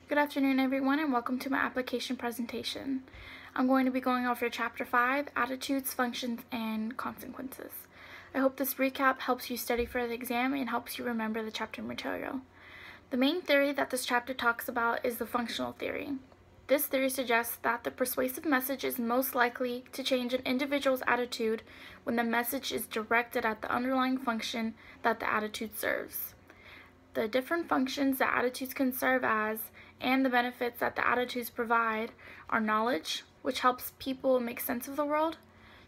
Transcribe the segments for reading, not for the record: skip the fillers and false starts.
Good afternoon, everyone, and welcome to my application presentation. I'm going to be going over Chapter 5, Attitudes, Functions, and Consequences. I hope this recap helps you study for the exam and helps you remember the chapter material. The main theory that this chapter talks about is the functional theory. This theory suggests that the persuasive message is most likely to change an individual's attitude when the message is directed at the underlying function that the attitude serves. The different functions that attitudes can serve as and the benefits that the attitudes provide are knowledge, which helps people make sense of the world;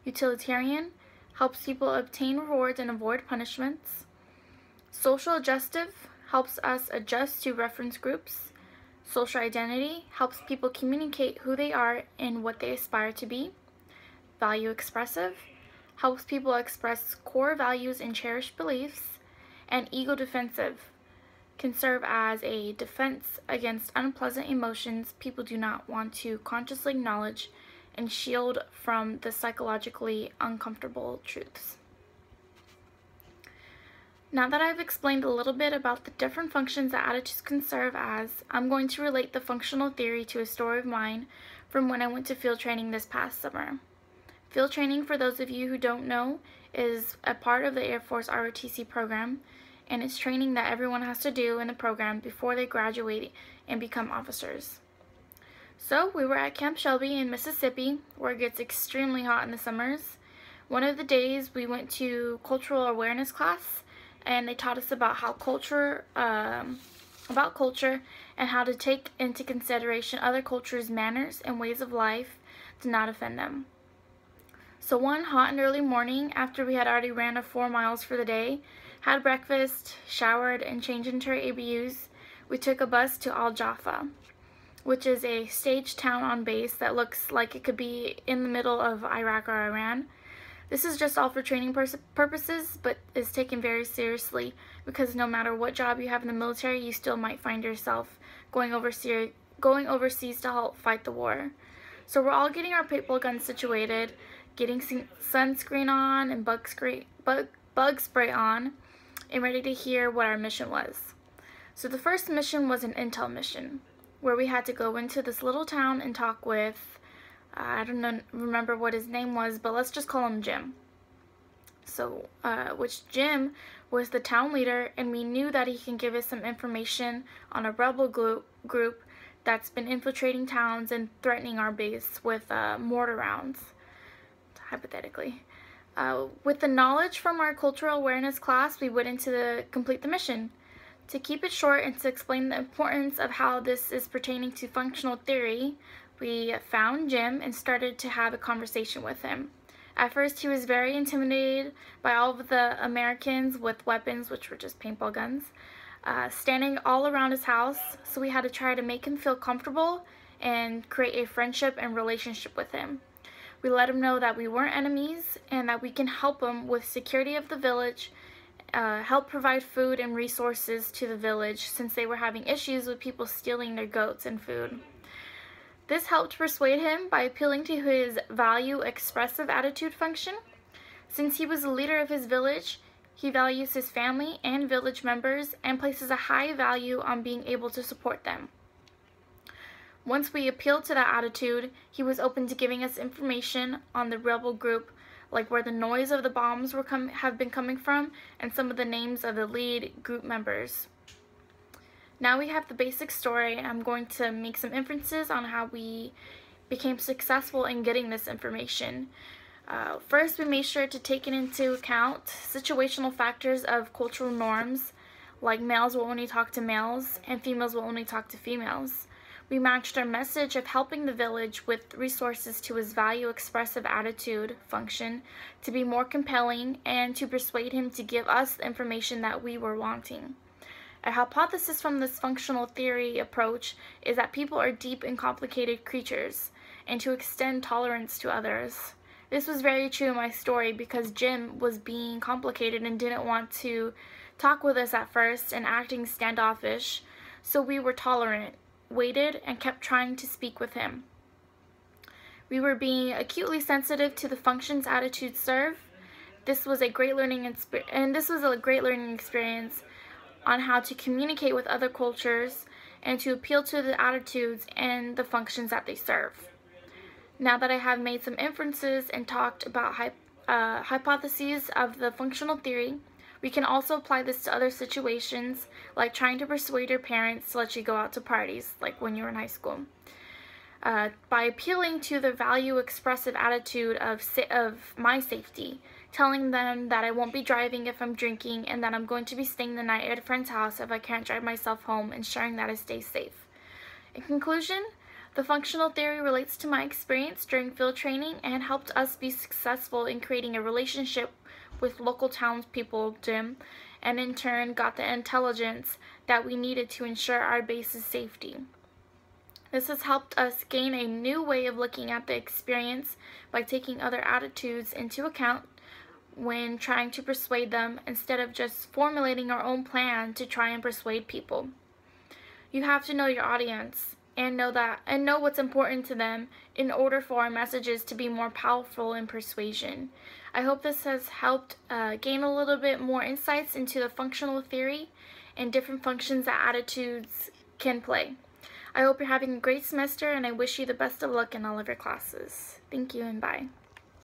utilitarian, helps people obtain rewards and avoid punishments; social adjustive, helps us adjust to reference groups; social identity, helps people communicate who they are and what they aspire to be; value expressive, helps people express core values and cherished beliefs; and ego defensive, can serve as a defense against unpleasant emotions people do not want to consciously acknowledge and shield from the psychologically uncomfortable truths. Now that I've explained a little bit about the different functions that attitudes can serve as, I'm going to relate the functional theory to a story of mine from when I went to field training this past summer. Field training, for those of you who don't know, is a part of the Air Force ROTC program, and it's training that everyone has to do in the program before they graduate and become officers. So we were at Camp Shelby in Mississippi, where it gets extremely hot in the summers. One of the days we went to cultural awareness class, and they taught us about culture and how to take into consideration other cultures' manners and ways of life to not offend them. So one hot and early morning, after we had already ran 4 miles for the day, had breakfast, showered, and changed into our ABUs, we took a bus to Al Jaffa, which is a staged town on base that looks like it could be in the middle of Iraq or Iran. This is just all for training purposes, but is taken very seriously because no matter what job you have in the military, you still might find yourself going overseas to help fight the war. So we're all getting our paintball guns situated, getting sunscreen on and bug spray on, and ready to hear what our mission was. So the first mission was an intel mission, where we had to go into this little town and talk with, I don't remember what his name was, but let's just call him Jim. So, which Jim was the town leader, and we knew that he can give us some information on a rebel group that's been infiltrating towns and threatening our base with mortar rounds, hypothetically. With the knowledge from our cultural awareness class, we went into to complete the mission. To keep it short and to explain the importance of how this is pertaining to functional theory, we found Jim and started to have a conversation with him. At first, he was very intimidated by all of the Americans with weapons, which were just paintball guns, standing all around his house, so we had to try to make him feel comfortable and create a friendship and relationship with him. We let him know that we weren't enemies and that we can help him with security of the village, help provide food and resources to the village since they were having issues with people stealing their goats and food. This helped persuade him by appealing to his value expressive attitude function. Since he was the leader of his village, he values his family and village members and places a high value on being able to support them. Once we appealed to that attitude, he was open to giving us information on the rebel group, like where the noise of the bombs have been coming from and some of the names of the lead group members. Now we have the basic story, and I'm going to make some inferences on how we became successful in getting this information. First, we made sure to take into account situational factors of cultural norms, like males will only talk to males and females will only talk to females. We matched our message of helping the village with resources to his value expressive attitude function to be more compelling and to persuade him to give us the information that we were wanting. A hypothesis from this functional theory approach is that people are deep and complicated creatures, and to extend tolerance to others. This was very true in my story because Jim was being complicated and didn't want to talk with us at first and acting standoffish, so we were tolerant, waited, and kept trying to speak with him. We were being acutely sensitive to the functions attitudes serve. This was a great learning experience on how to communicate with other cultures and to appeal to the attitudes and the functions that they serve. Now that I have made some inferences and talked about hypotheses of the functional theory, we can also apply this to other situations, like trying to persuade your parents to let you go out to parties, like when you were in high school. By appealing to the value expressive attitude of my safety, telling them that I won't be driving if I'm drinking and that I'm going to be staying the night at a friend's house if I can't drive myself home, ensuring that I stay safe. In conclusion, the functional theory relates to my experience during field training and helped us be successful in creating a relationship with local townspeople, Jim, and in turn got the intelligence that we needed to ensure our base's safety. This has helped us gain a new way of looking at the experience by taking other attitudes into account when trying to persuade them instead of just formulating our own plan to try and persuade people. You have to know your audience and know what's important to them in order for our messages to be more powerful in persuasion. I hope this has helped gain a little bit more insights into the functional theory and different functions that attitudes can play. I hope you're having a great semester, and I wish you the best of luck in all of your classes. Thank you and bye.